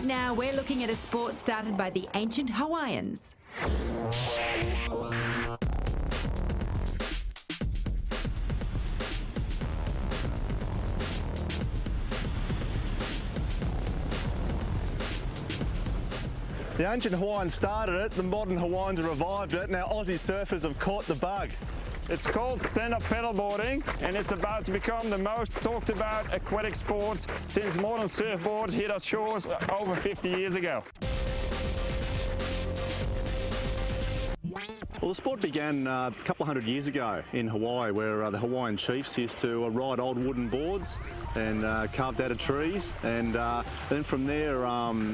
Right now, we're looking at a sport started by the ancient Hawaiians. The ancient Hawaiians started it, the modern Hawaiians have revived it. Now Aussie surfers have caught the bug. It's called stand-up paddleboarding, and it's about to become the most talked about aquatic sport since modern surfboards hit our shores over 50 years ago. Well, the sport began a couple of hundred years ago in Hawaii, where the Hawaiian chiefs used to ride old wooden boards and carved out of trees, and then from there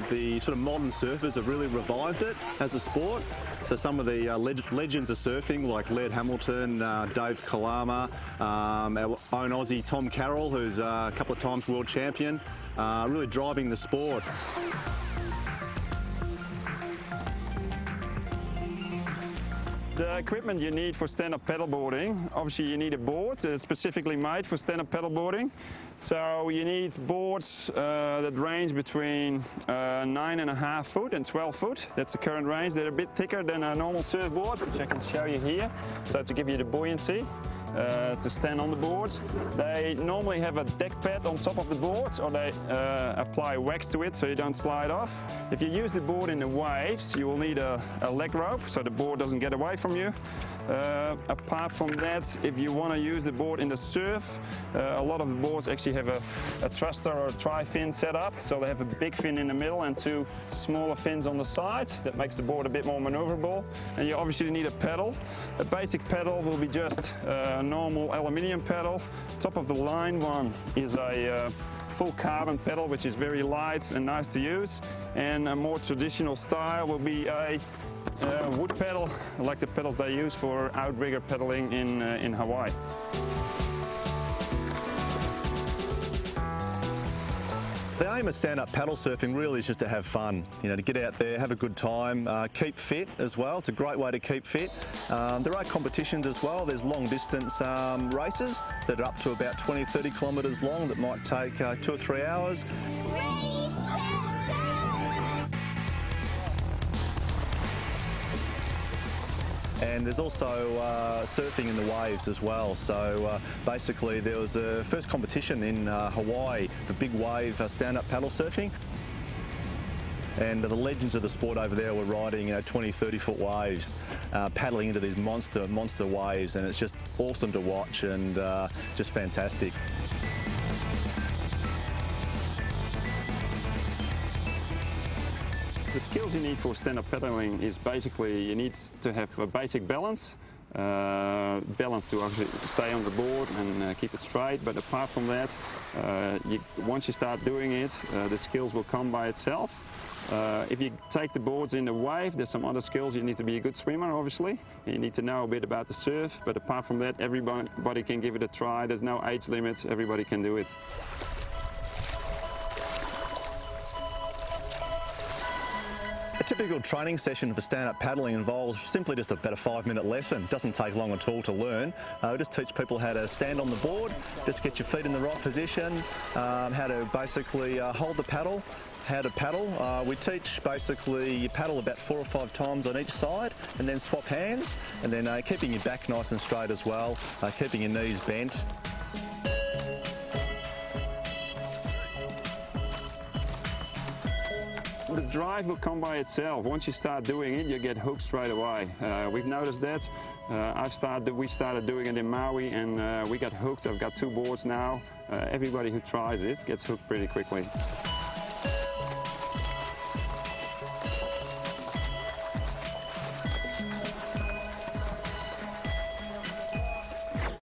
the sort of modern surfers have really revived it as a sport. So some of the legends of surfing like Laird Hamilton, Dave Kalama, our own Aussie Tom Carroll, who's a couple of times world champion, really driving the sport. The equipment you need for stand-up paddleboarding, obviously you need a board specifically made for stand-up paddleboarding. So you need boards that range between 9.5 foot and 12 foot. That's the current range. They're a bit thicker than a normal surfboard, which I can show you here. So to give you the buoyancy to stand on the board. They normally have a deck pad on top of the board, or they apply wax to it so you don't slide off. If you use the board in the waves, you will need a leg rope so the board doesn't get away from you. Apart from that, if you want to use the board in the surf, a lot of the boards actually have a thruster or a tri-fin setup. So they have a big fin in the middle and two smaller fins on the side. That makes the board a bit more maneuverable. And you obviously need a pedal. A basic pedal will be just a normal aluminium pedal. Top of the line one is a full carbon pedal, which is very light and nice to use. And a more traditional style will be a wood pedal, like the pedals they use for outrigger pedaling in Hawaii. The aim of stand-up paddle surfing really is just to have fun, you know, to get out there, have a good time, keep fit as well. It's a great way to keep fit. There are competitions as well. There's long distance races that are up to about 20-30 kilometres long that might take 2 or 3 hours. Ready, set, go! And there's also surfing in the waves as well. So basically there was a first competition in Hawaii, the big wave stand-up paddle surfing. And the legends of the sport over there were riding 20-30 foot waves, paddling into these monster waves, and it's just awesome to watch and just fantastic. The skills you need for stand-up paddling is basically you need to have a basic balance. Balance to actually stay on the board and keep it straight, but apart from that, once you start doing it, the skills will come by itself. If you take the boards in the wave, there's some other skills. You need to be a good swimmer, obviously. You need to know a bit about the surf, but apart from that, everybody can give it a try. There's no age limit, everybody can do it. A typical training session for stand-up paddling involves simply just about a 5-minute lesson. It doesn't take long at all to learn. We just teach people how to stand on the board, just get your feet in the right position, how to basically hold the paddle, how to paddle. We teach basically you paddle about 4 or 5 times on each side and then swap hands, and then keeping your back nice and straight as well, keeping your knees bent. The drive will come by itself. Once you start doing it, you get hooked straight away. We've noticed that. We started doing it in Maui, and we got hooked. I've got 2 boards now. Everybody who tries it gets hooked pretty quickly.